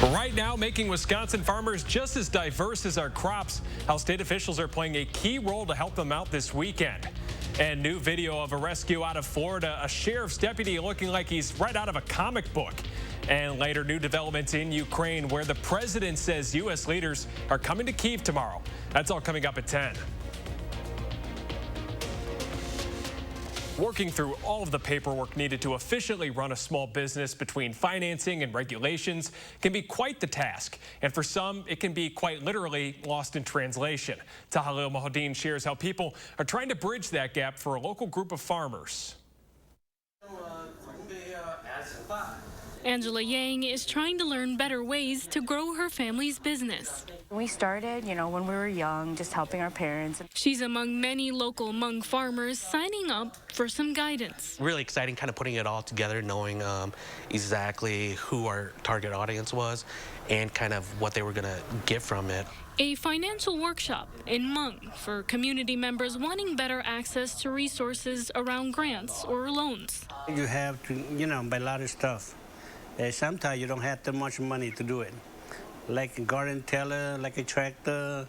Right now, making Wisconsin farmers just as diverse as our crops, how state officials are playing a key role to help them out this weekend. And new video of a rescue out of Florida, a sheriff's deputy looking like he's right out of a comic book. And later, new developments in Ukraine where the president says U.S. leaders are coming to Kyiv tomorrow. That's all coming up at 10. Working through all of the paperwork needed to efficiently run a small business between financing and regulations can be quite the task. And for some, it can be quite literally lost in translation. Tahalil Mohadin shares how people are trying to bridge that gap for a local group of farmers. Angela Yang is trying to learn better ways to grow her family's business. We started, when we were young, just helping our parents. She's among many local Hmong farmers signing up for some guidance. Really exciting, kind of putting it all together, knowing exactly who our target audience was and kind of what they were going to get from it. A financial workshop in Hmong for community members wanting better access to resources around grants or loans. You have to, buy a lot of stuff. Sometimes you don't have that much money to do it. Like a garden tiller, like a tractor,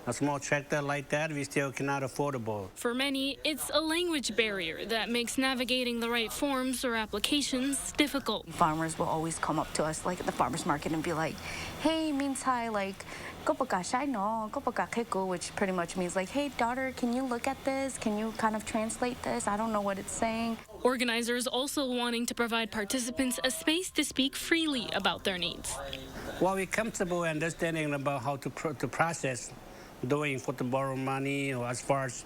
a small tractor like that, we still cannot affordable. For many, it's a language barrier that makes navigating the right forms or applications difficult. Farmers will always come up to us, like at the farmer's market, and be like, hey, Mintai, like, which pretty much means like, hey, daughter, can you look at this? Can you kind of translate this? I don't know what it's saying. Organizers also wanting to provide participants a space to speak freely about their needs. Well, we're comfortable understanding about how to process doing for to borrow money, or as far as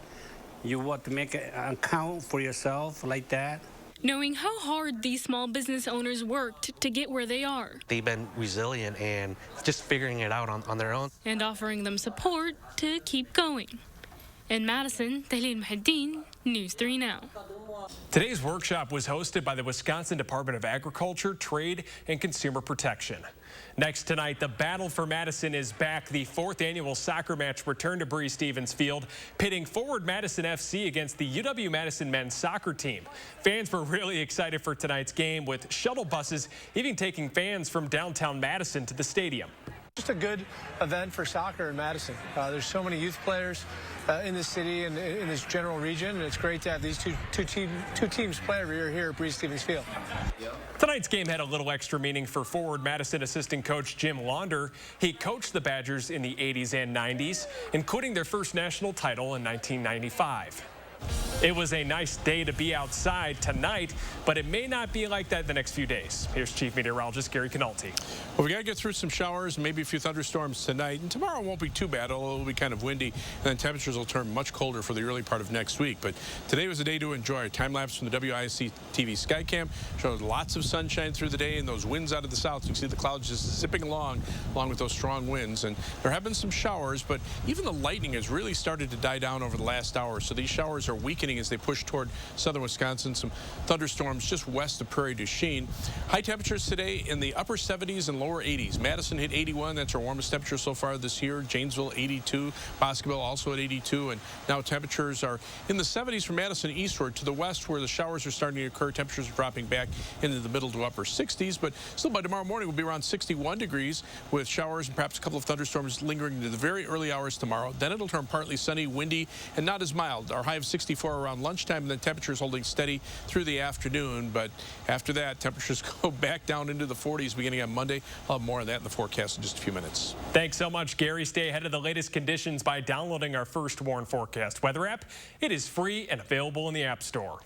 you want to make an account for yourself like that. Knowing how hard these small business owners worked to get where they are. They've been resilient and just figuring it out on their own. And offering them support to keep going. In Madison, Tahlil Mohadin, News 3 Now. Today's workshop was hosted by the Wisconsin Department of Agriculture, Trade, and Consumer Protection. Next tonight, the battle for Madison is back. The 4th annual soccer match returned to Bree-Stevens Field, pitting Forward Madison FC against the UW-Madison men's soccer team. Fans were really excited for tonight's game, with shuttle buses even taking fans from downtown Madison to the stadium. Just a good event for soccer in Madison. There's so many youth players in this city and in this general region, and it's great to have these two teams play every year here at Bree-Stevens Field. Tonight's game had a little extra meaning for Forward Madison assistant coach Jim Launder. He coached the Badgers in the 80s and 90s, including their first national title in 1995. It was a nice day to be outside tonight, but it may not be like that the next few days. Here's Chief Meteorologist Gary Canulti. Well, we got to get through some showers, maybe a few thunderstorms tonight, and tomorrow won't be too bad, although it'll be kind of windy, and then temperatures will turn much colder for the early part of next week. But today was a day to enjoy. A time-lapse from the WISC-TV Skycam showed lots of sunshine through the day and those winds out of the south. You can see the clouds just zipping along with those strong winds, and there have been some showers, but even the lightning has really started to die down over the last hour, so these showers are weakening as they push toward southern Wisconsin. Some thunderstorms just west of Prairie du Chien. High temperatures today in the upper 70s and lower 80s. Madison hit 81. That's our warmest temperature so far this year. Janesville 82. Boscoville also at 82. And now temperatures are in the 70s from Madison eastward to the west, where the showers are starting to occur. Temperatures are dropping back into the middle to upper 60s. But still, by tomorrow morning, we'll be around 61 degrees with showers and perhaps a couple of thunderstorms lingering into the very early hours tomorrow. Then it'll turn partly sunny, windy, and not as mild. Our high of 64 around lunchtime, and then temperatures holding steady through the afternoon. But after that, temperatures go back down into the 40s beginning on Monday. I'll have more on that in the forecast in just a few minutes. Thanks so much, Gary. Stay ahead of the latest conditions by downloading our First Warn Forecast weather app. It is free and available in the App Store.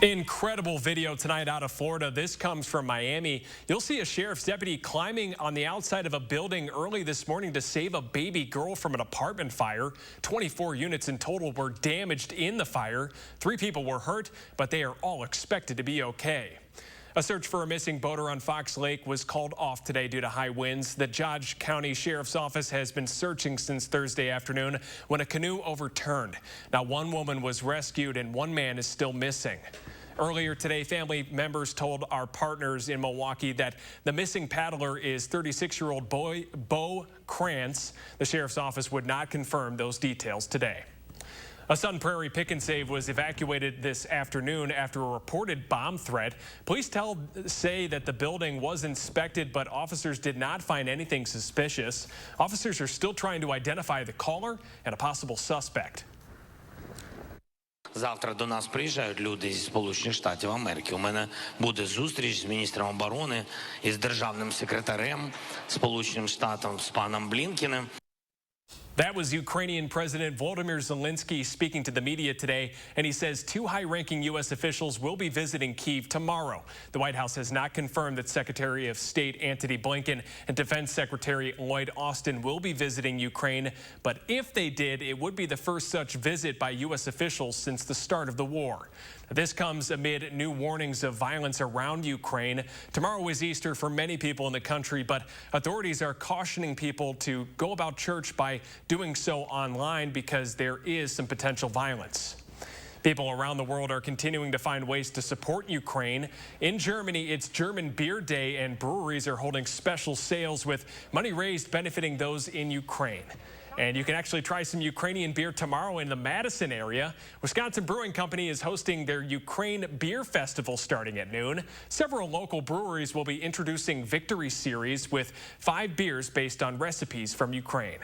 Incredible video tonight out of Florida. This comes from Miami. You'll see a sheriff's deputy climbing on the outside of a building early this morning to save a baby girl from an apartment fire. 24 units in total were damaged in the fire. 3 people were hurt, but they are all expected to be okay. A search for a missing boater on Fox Lake was called off today due to high winds. The Dodge County Sheriff's Office has been searching since Thursday afternoon when a canoe overturned. Now, 1 woman was rescued and 1 man is still missing. Earlier today, family members told our partners in Milwaukee that the missing paddler is 36-year-old Bo Krantz. The Sheriff's Office would not confirm those details today. A Sun Prairie Pick and Save was evacuated this afternoon after a reported bomb threat. Police say that the building was inspected, but officers did not find anything suspicious. Officers are still trying to identify the caller and a possible suspect. Завтра до нас приїжджають люди зі Сполучених Штатів Америки. У мене буде зустріч з міністром оборони і з державним секретарем Сполученим Штатам з паном Блінкеном. That was Ukrainian President Volodymyr Zelensky speaking to the media today, and he says two high-ranking U.S. officials will be visiting Kyiv tomorrow. The White House has not confirmed that Secretary of State Antony Blinken and Defense Secretary Lloyd Austin will be visiting Ukraine, but if they did, it would be the first such visit by U.S. officials since the start of the war. This comes amid new warnings of violence around Ukraine. Tomorrow is Easter for many people in the country, but authorities are cautioning people to go about church by doing so online because there is some potential violence. People around the world are continuing to find ways to support Ukraine. In Germany, it's German Beer Day, and breweries are holding special sales with money raised benefiting those in Ukraine. And you can actually try some Ukrainian beer tomorrow in the Madison area. Wisconsin Brewing Company is hosting their Ukraine Beer Festival starting at noon. Several local breweries will be introducing Victory Series with 5 beers based on recipes from Ukraine.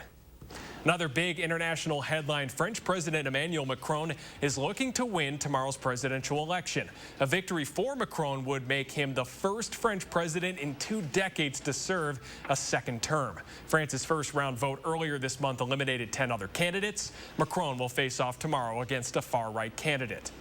Another big international headline, French President Emmanuel Macron is looking to win tomorrow's presidential election. A victory for Macron would make him the first French president in 2 decades to serve a second term. France's first round vote earlier this month eliminated 10 other candidates. Macron will face off tomorrow against a far-right candidate.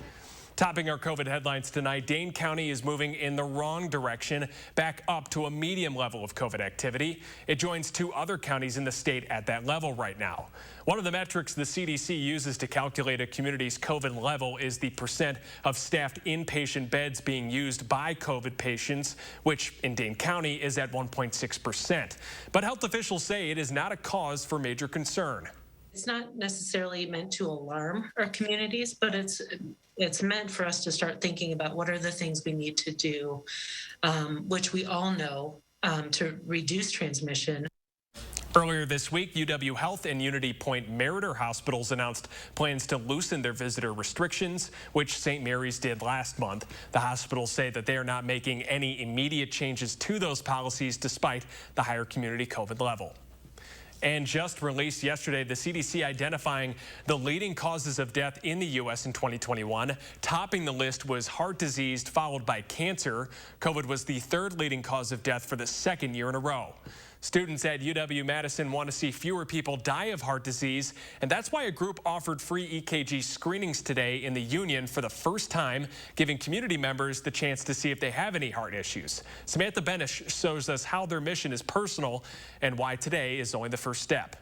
Topping our COVID headlines tonight, Dane County is moving in the wrong direction, back up to a medium level of COVID activity. It joins 2 other counties in the state at that level right now. One of the metrics the CDC uses to calculate a community's COVID level is the percent of staffed inpatient beds being used by COVID patients, which in Dane County is at 1.6%. But health officials say it is not a cause for major concern. It's not necessarily meant to alarm our communities, but it's meant for us to start thinking about what are the things we need to do, which we all know, to reduce transmission. Earlier this week, UW Health and Unity Point Meriter hospitals announced plans to loosen their visitor restrictions, which St. Mary's did last month. The hospitals say that they are not making any immediate changes to those policies despite the higher community COVID level. And just released yesterday, the CDC identifying the leading causes of death in the U.S. in 2021. Topping the list was heart disease, followed by cancer. COVID was the 3rd leading cause of death for the 2nd year in a row. Students at UW-Madison want to see fewer people die of heart disease, and that's why a group offered free EKG screenings today in the Union for the first time, giving community members the chance to see if they have any heart issues. Samantha Benish shows us how their mission is personal and why today is only the first step.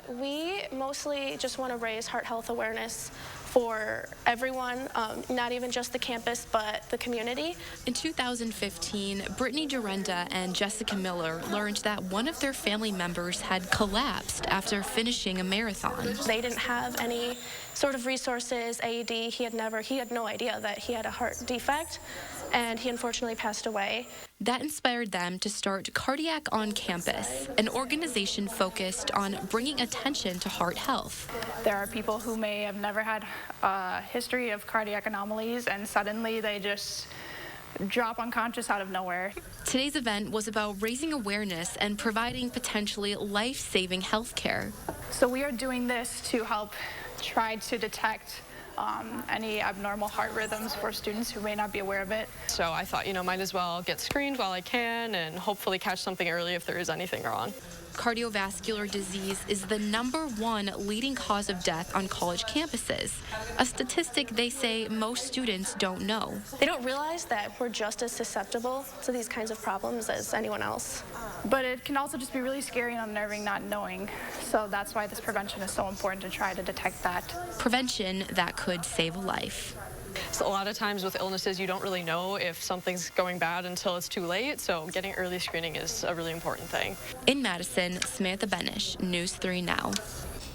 We mostly just want to raise heart health awareness for everyone, not even just the campus, but the community. In 2015, Brittany Durenda and Jessica Miller learned that one of their family members had collapsed after finishing a marathon. They didn't have any sort of resources, AED. He had no idea that he had a heart defect, and he unfortunately passed away. That inspired them to start Cardiac on Campus, an organization focused on bringing attention to heart health. There are people who may have never had a history of cardiac anomalies, and suddenly they just drop unconscious out of nowhere. Today's event was about raising awareness and providing potentially life-saving health care. So we are doing this to help try to detect any abnormal heart rhythms for students who may not be aware of it. So I thought, might as well get screened while I can and hopefully catch something early if there is anything wrong. Cardiovascular disease is the #1 leading cause of death on college campuses, a statistic they say most students don't know. They don't realize that we're just as susceptible to these kinds of problems as anyone else. But it can also just be really scary and unnerving not knowing. So that's why this prevention is so important, to try to detect that. Prevention that could save a life. So a lot of times with illnesses, you don't really know if something's going bad until it's too late, so getting early screening is a really important thing. In Madison, Samantha Benish, News 3 Now.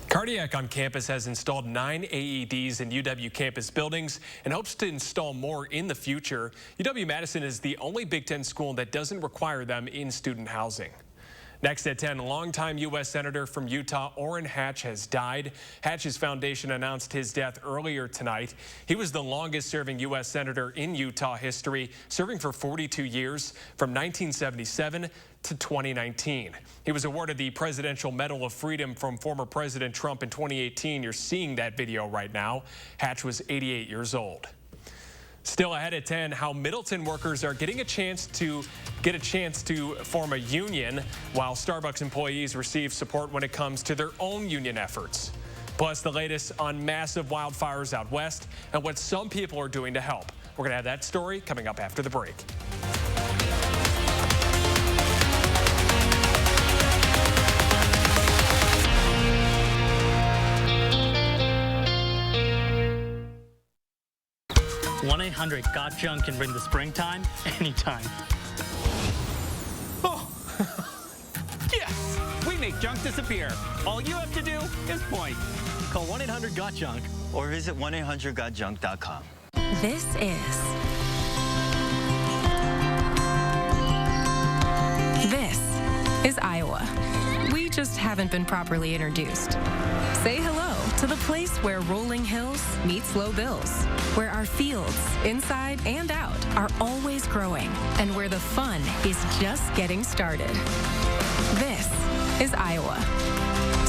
Cardiac on Campus has installed 9 AEDs in UW campus buildings and hopes to install more in the future. UW-Madison is the only Big Ten school that doesn't require them in student housing. Next at 10, longtime U.S. Senator from Utah, Orrin has died. Hatch's foundation announced his death earlier tonight. He was the longest-serving U.S. Senator in Utah history, serving for 42 years, from 1977 to 2019. He was awarded the Presidential Medal of Freedom from former President Trump in 2018. You're seeing that video right now. Hatch was 88 years old. Still ahead at 10, how Middleton workers are getting a chance to form a union, while Starbucks employees receive support when it comes to their own union efforts. Plus, the latest on massive wildfires out west and what some people are doing to help. We're going to have that story coming up after the break. (1-800-GOT-JUNK) can bring the springtime anytime. Oh, yes! We make junk disappear. All you have to do is point. Call 1-800-GOT-JUNK or visit 1-800-GOT-JUNK.com. This is Iowa. We just haven't been properly introduced. Say hello to the place where rolling hills meet slow bills, where our fields, inside and out, are always growing, and where the fun is just getting started. This is Iowa.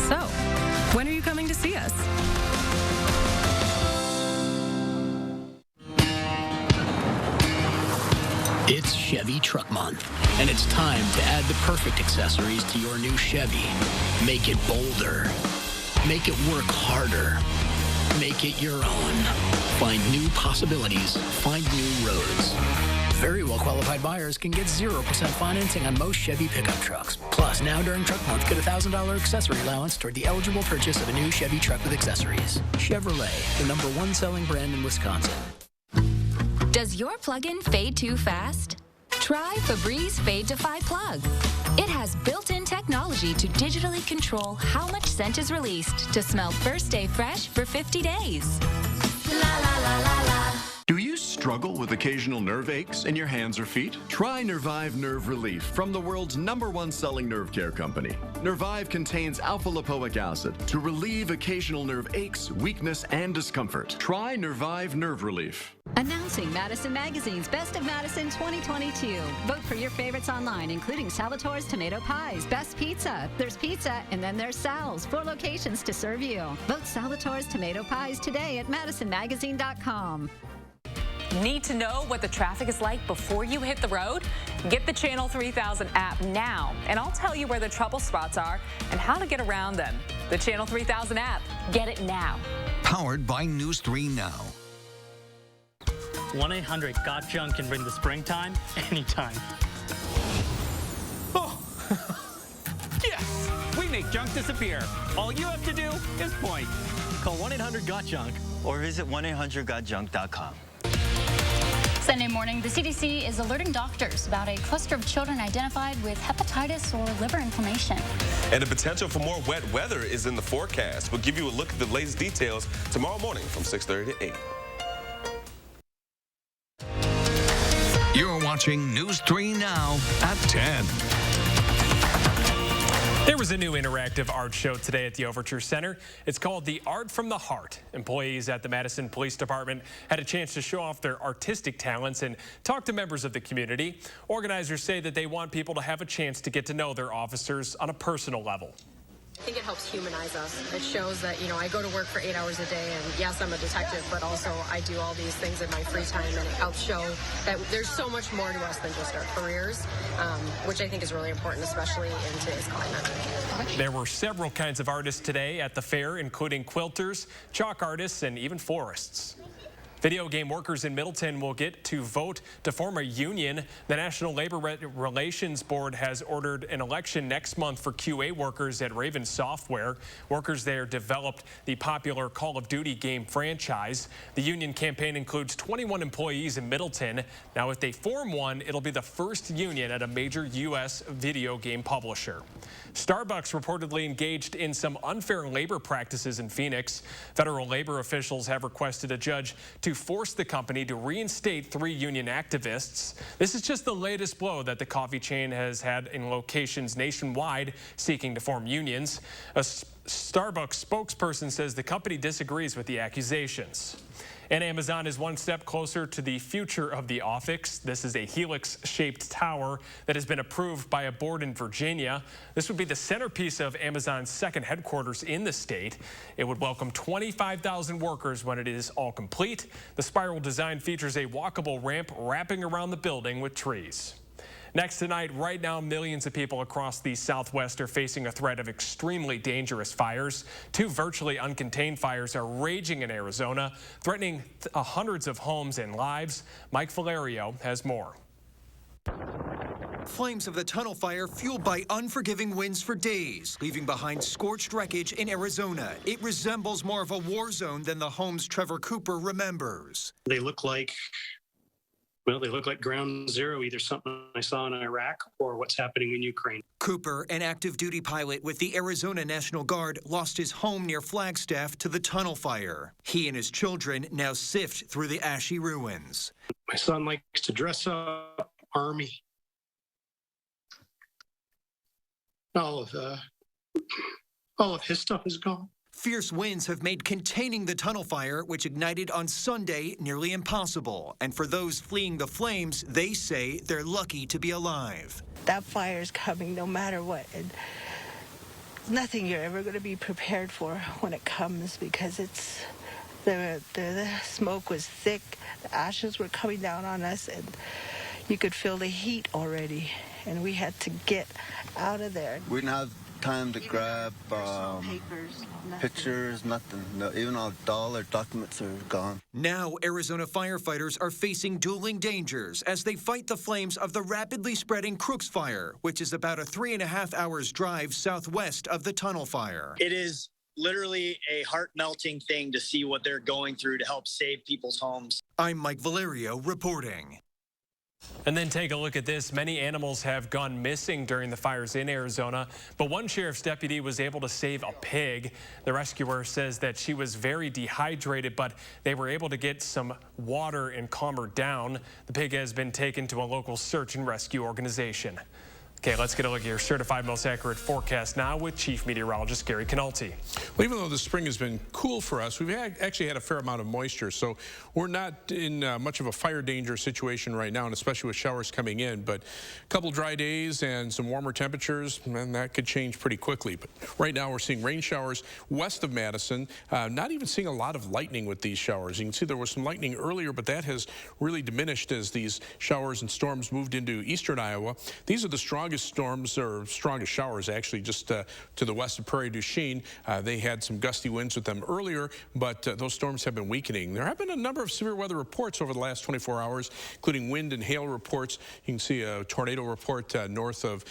So, when are you coming to see us? It's Chevy Truck Month, and it's time to add the perfect accessories to your new Chevy. Make it bolder. Make it work harder. Make it your own. Find new possibilities. Find new roads. Very well-qualified buyers can get 0% financing on most Chevy pickup trucks. Plus, now during Truck Month, get a $1,000 accessory allowance toward the eligible purchase of a new Chevy truck with accessories. Chevrolet, the #1 selling brand in Wisconsin. Does your plug-in fade too fast? Try Febreze Fade to Fi Plug. It has built-in technology to digitally control how much scent is released to smell first day fresh for 50 days. La la la la la. Do you struggle with occasional nerve aches in your hands or feet? Try Nervive Nerve Relief from the world's #1 selling nerve care company. Nervive contains alpha-lipoic acid to relieve occasional nerve aches, weakness, and discomfort. Try Nervive Nerve Relief. Announcing Madison Magazine's Best of Madison 2022. Vote for your favorites online, including Salvatore's Tomato Pies, Best Pizza. There's pizza, and then there's Sal's. 4 locations to serve you. Vote Salvatore's Tomato Pies today at madisonmagazine.com. Need to know what the traffic is like before you hit the road? Get the Channel 3000 app now, and I'll tell you where the trouble spots are and how to get around them. The Channel 3000 app. Get it now. Powered by News 3 Now. 1-800-GOT-JUNK can bring the springtime anytime. Oh, yes! We make junk disappear. All you have to do is point. Call 1-800-GOT-JUNK or visit 1-800-GOT-JUNK.com. Sunday morning, the CDC is alerting doctors about a cluster of children identified with hepatitis or liver inflammation. And the potential for more wet weather is in the forecast. We'll give you a look at the latest details tomorrow morning from 6:30 to 8. You're watching News 3 Now at 10. There was a new interactive art show today at the Overture Center. It's called The Art from the Heart. Employees at the Madison Police Department had a chance to show off their artistic talents and talk to members of the community. Organizers say that they want people to have a chance to get to know their officers on a personal level. I think it helps humanize us. It shows that, I go to work for 8 hours a day, and yes, I'm a detective, but also I do all these things in my free time, and it helps show that there's so much more to us than just our careers, which I think is really important, especially in today's climate. There were several kinds of artists today at the fair, including quilters, chalk artists, and even florists. Video game workers in Middleton will get to vote to form a union. The National Labor Relations Board has ordered an election next month for QA workers at Raven Software. Workers there developed the popular Call of Duty game franchise. The union campaign includes 21 employees in Middleton. Now, if they form one, it'll be the first union at a major U.S. video game publisher. Starbucks reportedly engaged in some unfair labor practices in Phoenix. Federal labor officials have requested a judge to force the company to reinstate 3 union activists. This is just the latest blow that the coffee chain has had in locations nationwide seeking to form unions. A Starbucks spokesperson says the company disagrees with the accusations. And Amazon is one step closer to the future of the office. This is a helix-shaped tower that has been approved by a board in Virginia. This would be the centerpiece of Amazon's second headquarters in the state. It would welcome 25,000 workers when it is all complete. The spiral design features a walkable ramp wrapping around the building with trees. Next tonight, right now, millions of people across the Southwest are facing a threat of extremely dangerous fires. 2 virtually uncontained fires are raging in Arizona, threatening hundreds of homes and lives. Mike Valerio has more. Flames of the tunnel fire fueled by unforgiving winds for days, leaving behind scorched wreckage in Arizona. It resembles more of a war zone than the homes Trevor Cooper remembers. They look like ground zero, either something I saw in Iraq or what's happening in Ukraine. Cooper, an active duty pilot with the Arizona National Guard, lost his home near Flagstaff to the tunnel fire. He and his children now sift through the ashy ruins. My son likes to dress up, Army. All of his stuff is gone. Fierce winds have made containing the tunnel fire, which ignited on Sunday, nearly impossible. And for those fleeing the flames, they say they're lucky to be alive. That fire is coming no matter what. And nothing you're ever going to be prepared for when it comes, because it's the smoke was thick, the ashes were coming down on us, and you could feel the heat already. And we had to get out of there. We didn't have time to grab pictures, nothing. No, even our dollar documents are gone. Now, Arizona firefighters are facing dueling dangers as they fight the flames of the rapidly spreading Crooks fire, which is about a 3.5 hours drive southwest of the tunnel fire. It is literally a heart-melting thing to see what they're going through to help save people's homes. I'm Mike Valerio reporting. And then take a look at this. Many animals have gone missing during the fires in Arizona, but one sheriff's deputy was able to save a pig. The rescuer says that she was very dehydrated, but they were able to get some water and calm her down. The pig has been taken to a local search and rescue organization. Okay, let's get a look at your certified most accurate forecast now with Chief Meteorologist Gary Canalti. Well, even though the spring has been cool for us, we've actually had a fair amount of moisture, so we're not in much of a fire danger situation right now, and especially with showers coming in. But a couple dry days and some warmer temperatures, and that could change pretty quickly. But right now we're seeing rain showers west of Madison, not even seeing a lot of lightning with these showers. You can see there was some lightning earlier, but that has really diminished as these showers and storms moved into eastern Iowa. These are the strongest storms, or strongest showers actually, just to the west of Prairie du Chien. They had some gusty winds with them earlier, but those storms have been weakening. There have been a number of severe weather reports over the last 24 hours, including wind and hail reports. You can see a tornado report north of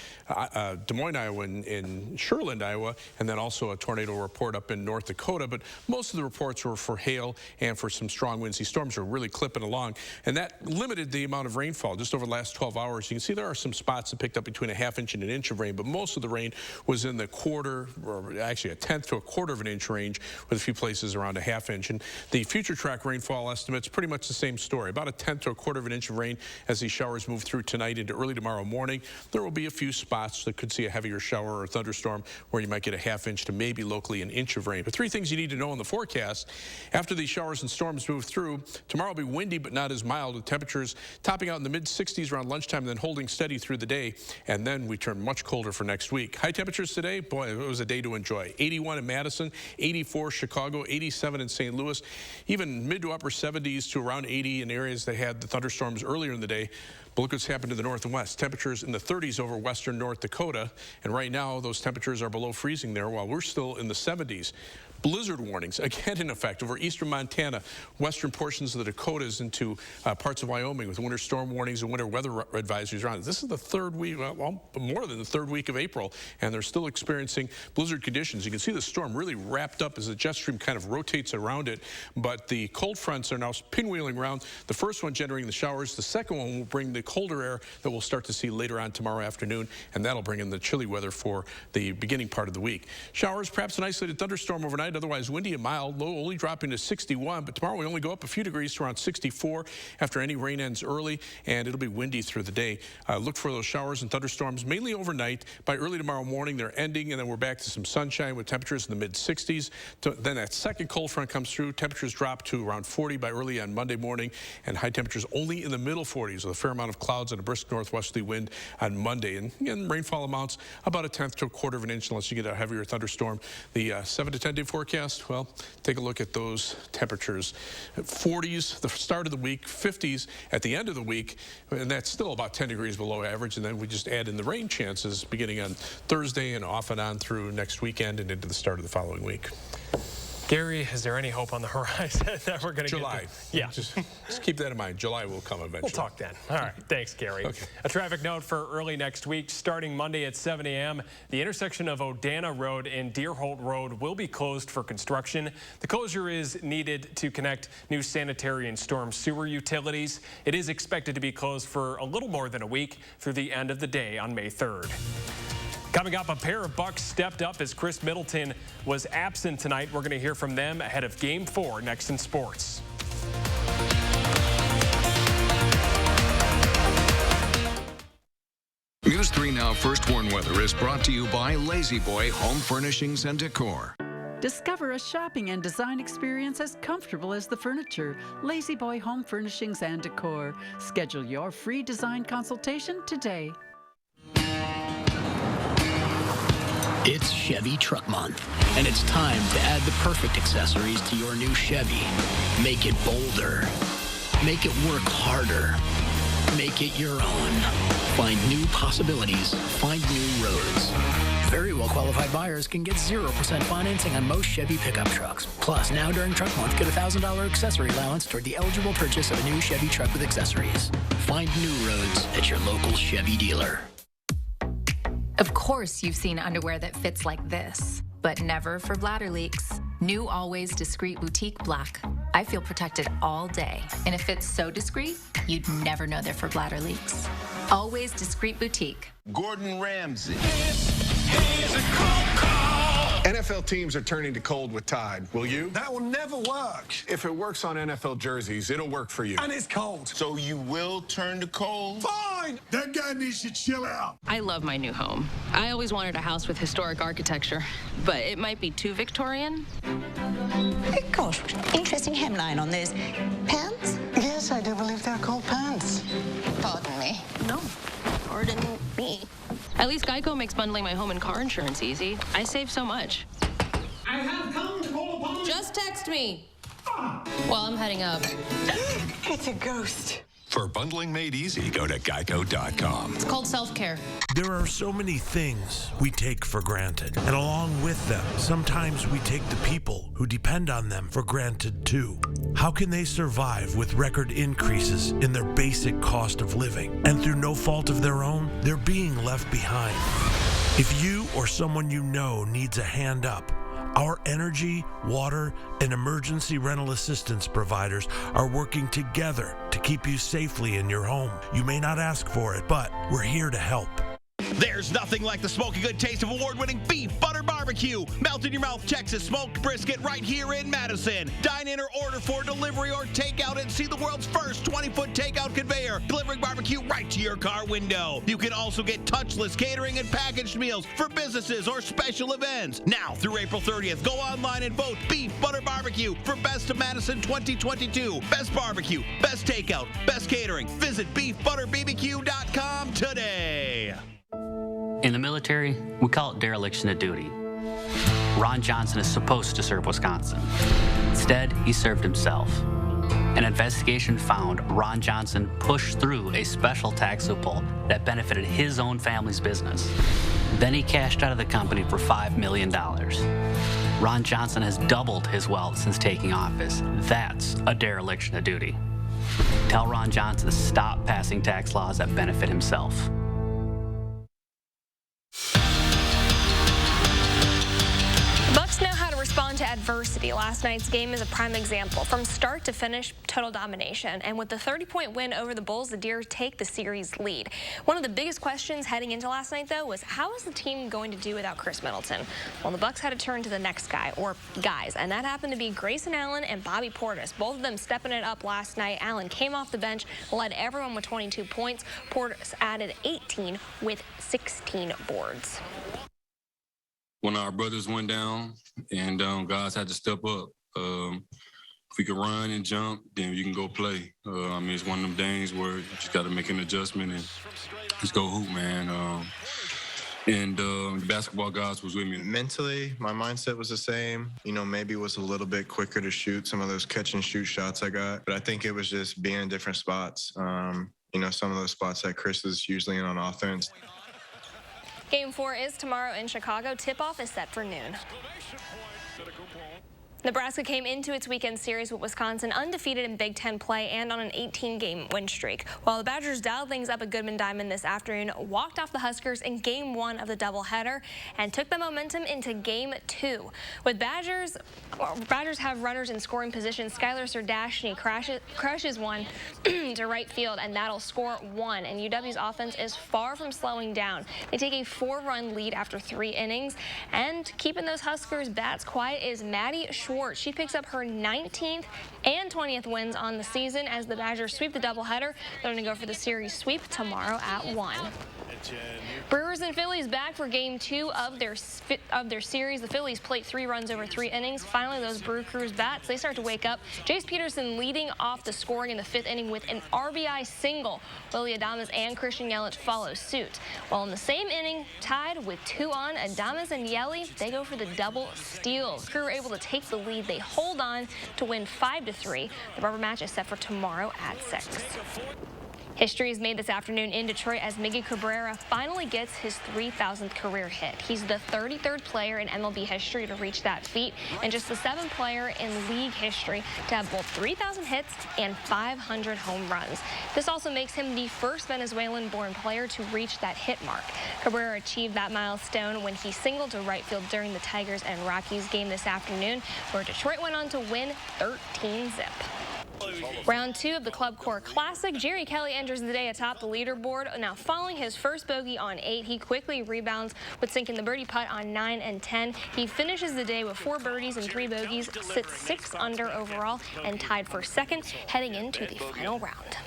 Des Moines, Iowa, in Sherland, Iowa, and then also a tornado report up in North Dakota. But most of the reports were for hail and for some strong winds. These storms are really clipping along, and that limited the amount of rainfall just over the last 12 hours. You can see there are some spots that picked up between a half inch and an inch of rain, but most of the rain was in the quarter, or actually a tenth to a quarter of an inch range, with a few places around a half inch. And the future track rainfall estimates, pretty much the same story, about a tenth to a quarter of an inch of rain as these showers move through tonight into early tomorrow morning. There will be a few spots that could see a heavier shower or thunderstorm where you might get a half inch to maybe locally an inch of rain. But 3 things you need to know in the forecast. After these showers and storms move through, tomorrow will be windy but not as mild, with temperatures topping out in the mid-60s around lunchtime and then holding steady through the day. And then we turn much colder for next week. High temperatures today, boy, it was a day to enjoy. 81 in Madison, 84 Chicago, 87 in St. Louis, even mid to upper 70s to around 80 in areas that had the thunderstorms earlier in the day. But look what's happened to the north and west. Temperatures in the 30s over western North Dakota, and right now those temperatures are below freezing there while we're still in the 70s. Blizzard warnings, again in effect, over eastern Montana, western portions of the Dakotas into parts of Wyoming with winter storm warnings and winter weather advisories around. This is the third week, well, more than the third week of April, and they're still experiencing blizzard conditions. You can see the storm really wrapped up as the jet stream kind of rotates around it, but the cold fronts are now pinwheeling around. The first one generating the showers. The second one will bring the colder air that we'll start to see later on tomorrow afternoon, and that'll bring in the chilly weather for the beginning part of the week. Showers, perhaps an isolated thunderstorm overnight, otherwise windy and mild, low only dropping to 61, but tomorrow we only go up a few degrees to around 64 after any rain ends early, and it'll be windy through the day. Look for those showers and thunderstorms mainly overnight. By early tomorrow morning, they're ending, and then we're back to some sunshine with temperatures in the mid-60s. Then that second cold front comes through. Temperatures drop to around 40 by early on Monday morning, and high temperatures only in the middle 40s with a fair amount of clouds and a brisk northwesterly wind on Monday. And again, rainfall amounts about a tenth to a quarter of an inch unless you get a heavier thunderstorm. The 7 to 10 day forecast, well, take a look at those temperatures. 40s the start of the week, 50s at the end of the week, and that's still about 10 degrees below average. And then we just add in the rain chances beginning on Thursday and off and on through next weekend and into the start of the following week. Gary, is there any hope on the horizon that we're going to July. Yeah. Just keep that in mind. July will come eventually. We'll talk then. All right. Thanks, Gary. Okay. A traffic note for early next week. Starting Monday at 7 a.m., the intersection of Odana Road and Deerholt Road will be closed for construction. The closure is needed to connect new sanitary and storm sewer utilities. It is expected to be closed for a little more than a week through the end of the day on May 3rd. Coming up, a pair of Bucks stepped up as Chris Middleton was absent tonight. We're going to hear from them ahead of Game 4 next in sports. News 3 Now First Warn Weather is brought to you by Lazy Boy Home Furnishings and Decor. Discover a shopping and design experience as comfortable as the furniture. Lazy Boy Home Furnishings and Decor. Schedule your free design consultation today. It's Chevy Truck Month, and it's time to add the perfect accessories to your new Chevy. Make it bolder. Make it work harder. Make it your own. Find new possibilities. Find new roads. Very well-qualified buyers can get 0% financing on most Chevy pickup trucks. Plus, now during Truck Month, get a $1,000 accessory allowance toward the eligible purchase of a new Chevy truck with accessories. Find new roads at your local Chevy dealer. Of course, you've seen underwear that fits like this, but never for bladder leaks. New Always Discreet Boutique Black. I feel protected all day, and it fits so discreet, you'd never know they're for bladder leaks. Always Discreet Boutique. Gordon Ramsay. NFL teams are turning to cold with Tide. Will you? That will never work. If it works on NFL jerseys, it'll work for you. And it's cold. So you will turn to cold? Fine! That guy needs to chill out. I love my new home. I always wanted a house with historic architecture, but it might be too Victorian. Hey, gosh, interesting hemline on those pants. Yes, I do believe they're called pants. Pardon me. No, pardon me. At least Geico makes bundling my home and car insurance easy. I save so much. I have come to call upon... Just text me. Well, I'm heading up. It's a ghost. For bundling made easy, go to geico.com. It's called self-care. There are so many things we take for granted, and along with them, sometimes we take the people who depend on them for granted too. How can they survive with record increases in their basic cost of living? And through no fault of their own, they're being left behind. If you or someone you know needs a hand up, our energy, water, and emergency rental assistance providers are working together to keep you safely in your home. You may not ask for it, but we're here to help. There's nothing like the smoky good taste of award-winning beef butter barbecue. Melt in your mouth Texas smoked brisket right here in Madison. Dine in or order for delivery or takeout and see the world's first 20-foot takeout conveyor, delivering barbecue right to your car window. You can also get touchless catering and packaged meals for businesses or special events. Now through April 30th, go online and vote beef butter barbecue for Best of Madison 2022. Best barbecue, best takeout, best catering. Visit beefbutterbbq.com today. In the military, we call it dereliction of duty. Ron Johnson is supposed to serve Wisconsin. Instead, he served himself. An investigation found Ron Johnson pushed through a special tax loophole that benefited his own family's business. Then he cashed out of the company for $5 million. Ron Johnson has doubled his wealth since taking office. That's a dereliction of duty. Tell Ron Johnson to stop passing tax laws that benefit himself. Bucks know how to respond to adversity. Last night's game is a prime example. From start to finish, total domination. And with the 30-point win over the Bulls, the Deer take the series lead. One of the biggest questions heading into last night, though, was how is the team going to do without Chris Middleton? Well, the Bucks had to turn to the next guy, or guys, and that happened to be Grayson Allen and Bobby Portis. Both of them stepping it up last night. Allen came off the bench, led everyone with 22 points. Portis added 18 with 16 boards. When our brothers went down and guys had to step up, if we could run and jump, then you can go play. I mean, it's one of them days where you just got to make an adjustment and just go hoop, man. The basketball guys was with me. Mentally, my mindset was the same. You know, maybe it was a little bit quicker to shoot some of those catch and shoot shots I got. But I think it was just being in different spots. You know, some of those spots that Chris is usually in on offense. Game 4 is tomorrow in Chicago. Tip-off is set for noon. Nebraska came into its weekend series with Wisconsin undefeated in Big Ten play and on an 18-game win streak. While the Badgers dialed things up at Goodman Diamond this afternoon, walked off the Huskers in Game 1 of the doubleheader and took the momentum into Game 2. With Badgers have runners in scoring position. Skylar Sardashny crushes one to right field, and that'll score 1. And UW's offense is far from slowing down. They take a 4-run lead after 3 innings, and keeping those Huskers bats quiet is Maddie Schwartz. She picks up her 19th and 20th wins on the season as the Badgers sweep the doubleheader. They're going to go for the series sweep tomorrow at 1. Brewers and Phillies back for Game 2 of their series. The Phillies played 3 runs over 3 innings. Finally, those Brew Crews bats, they start to wake up. Jace Peterson leading off the scoring in the 5th inning with an RBI single. Willie Adames and Christian Yelich follow suit. While in the same inning, tied with 2 on, Adames and Yelich, they go for the double steal. The Crew were able to take the lead. They hold on to win 5-3. The rubber match is set for tomorrow at 6. History is made this afternoon in Detroit as Miggy Cabrera finally gets his 3,000th career hit. He's the 33rd player in MLB history to reach that feat and just the 7th player in league history to have both 3,000 hits and 500 home runs. This also makes him the first Venezuelan-born player to reach that hit mark. Cabrera achieved that milestone when he singled to right field during the Tigers and Rockies game this afternoon, where Detroit went on to win 13-zip. Round 2 of the Club Core Classic. Jerry Kelly enters the day atop the leaderboard. Now, following his first bogey on 8, he quickly rebounds with sinking the birdie putt on 9 and 10. He finishes the day with 4 birdies and 3 bogeys, sits 6 under overall, and tied for 2nd heading into the final round.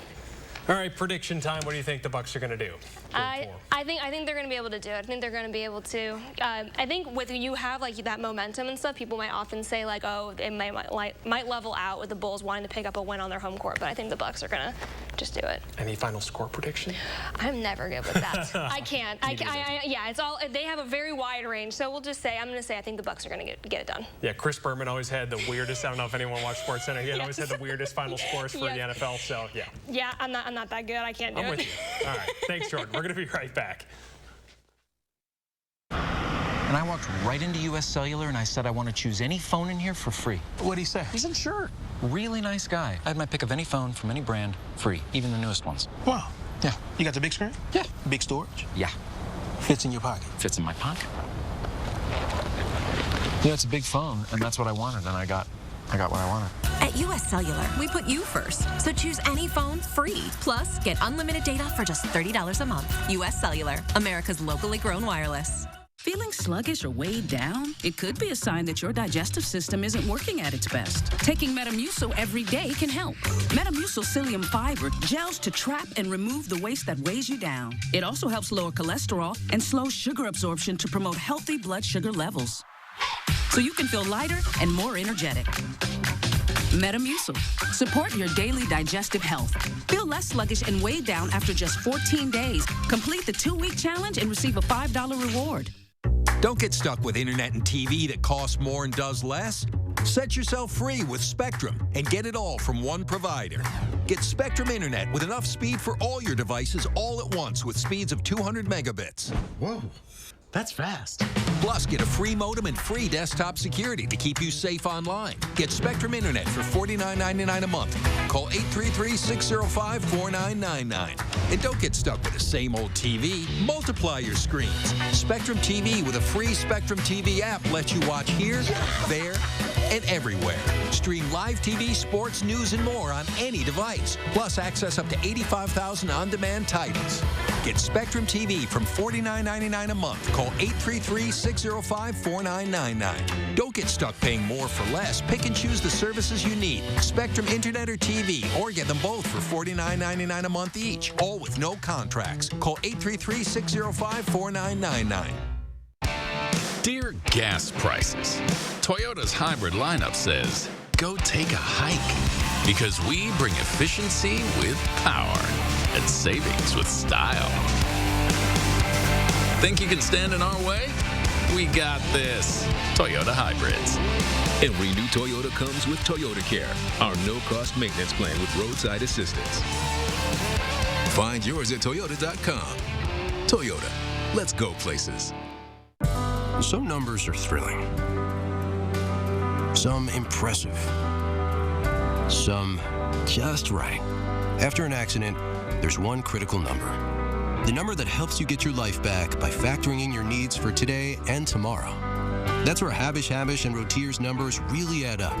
All right, prediction time. What do you think the Bucks are going to do? I think they're going to be able to do it. I think they're going to be able to. I think with you have like that momentum and stuff, people might often say like, oh, it might level out with the Bulls wanting to pick up a win on their home court. But I think the Bucks are going to just do it. Any final score prediction? I'm never good with that. I can't. Yeah, it's all. They have a very wide range. So we'll just say I'm going to say I think the Bucks are going to get it done. Yeah, Chris Berman always had the weirdest. I don't know if anyone watched SportsCenter. He always had the weirdest final scores for the NFL. So yeah. Yeah, I'm not that good. I can't do it. I'm with you. All right. Thanks, Jordan. We're going to be right back. And I walked right into US Cellular and I said I want to choose any phone in here for free. What'd he say? He's unsure. Really nice guy. I had my pick of any phone from any brand, free, even the newest ones. Wow. Yeah. You got the big screen? Yeah. Big storage? Yeah. Fits in your pocket? Fits in my pocket. Yeah, it's a big phone, and that's what I wanted, and I got what I wanted. At US Cellular, we put you first. So choose any phone free. Plus, get unlimited data for just $30 a month. US Cellular, America's locally grown wireless. Feeling sluggish or weighed down? It could be a sign that your digestive system isn't working at its best. Taking Metamucil every day can help. Metamucil psyllium fiber gels to trap and remove the waste that weighs you down. It also helps lower cholesterol and slows sugar absorption to promote healthy blood sugar levels, so you can feel lighter and more energetic. Metamucil. Support your daily digestive health. Feel less sluggish and weighed down after just 14 days. Complete the 2-week challenge and receive a $5 reward. Don't get stuck with internet and TV that costs more and does less. Set yourself free with Spectrum and get it all from one provider. Get Spectrum Internet with enough speed for all your devices all at once with speeds of 200 megabits. Whoa. That's fast. Plus, get a free modem and free desktop security to keep you safe online. Get Spectrum Internet for $49.99 a month. Call 833-605-4999. And don't get stuck with the same old TV. Multiply your screens. Spectrum TV with a free Spectrum TV app lets you watch here, there, and everywhere. Stream live TV, sports, news, and more on any device. Plus, access up to 85,000 on-demand titles. Get Spectrum TV from $49.99 a month. Call 833-605-4999. Don't get stuck paying more for less. Pick and choose the services you need. Spectrum Internet or TV, or get them both for $49.99 a month each. All with no contracts. Call 833-605-4999. Dear gas prices, Toyota's hybrid lineup says, go take a hike. Because we bring efficiency with power and savings with style. Think you can stand in our way? We got this. Toyota Hybrids. Every new Toyota comes with Toyota Care, our no-cost maintenance plan with roadside assistance. Find yours at Toyota.com. Toyota, let's go places. Some numbers are thrilling. Some impressive. Some just right. After an accident, there's one critical number. The number that helps you get your life back by factoring in your needs for today and tomorrow. That's where Habish and Rotier's numbers really add up.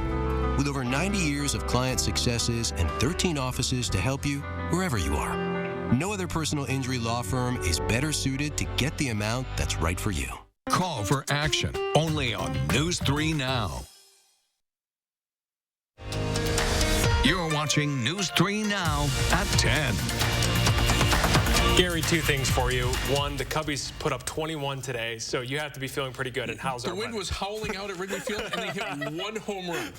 With over 90 years of client successes and 13 offices to help you wherever you are. No other personal injury law firm is better suited to get the amount that's right for you. Call for action only on News 3 Now. You're watching News 3 Now at 10. Gary, two things for you. One, the Cubbies put up 21 today, so you have to be feeling pretty good. And how's the wind was howling out at Wrigley Field, and they hit one home run.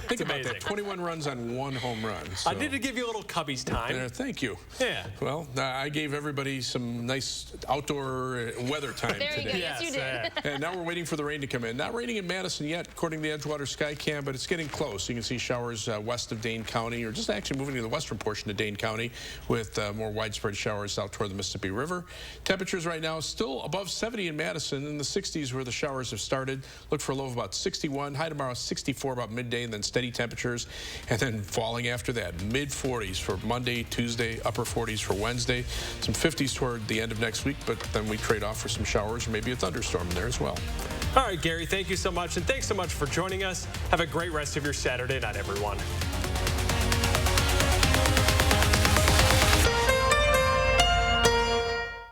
Think about that, 21 runs on one home run. So. I need to give you a little Cubbies time. Thank you. Yeah. Well, I gave everybody some nice outdoor weather time there today. You go. Yes, you did. And now we're waiting for the rain to come in. Not raining in Madison yet, according to the Edgewater Skycam, but it's getting close. You can see showers west of Dane County, or just actually moving to the western portion of Dane County, with more widespread showers out toward the Mississippi River. Temperatures right now still above 70 in Madison, in the 60s where the showers have started. Look for a low of about 61. High tomorrow 64 about midday, and then steady temperatures, and then falling after that. Mid-40s for Monday, Tuesday, upper 40s for Wednesday. Some 50s toward the end of next week, but then we trade off for some showers or maybe a thunderstorm in there as well. All right, Gary, thank you so much, and thanks so much for joining us. Have a great rest of your Saturday night, everyone.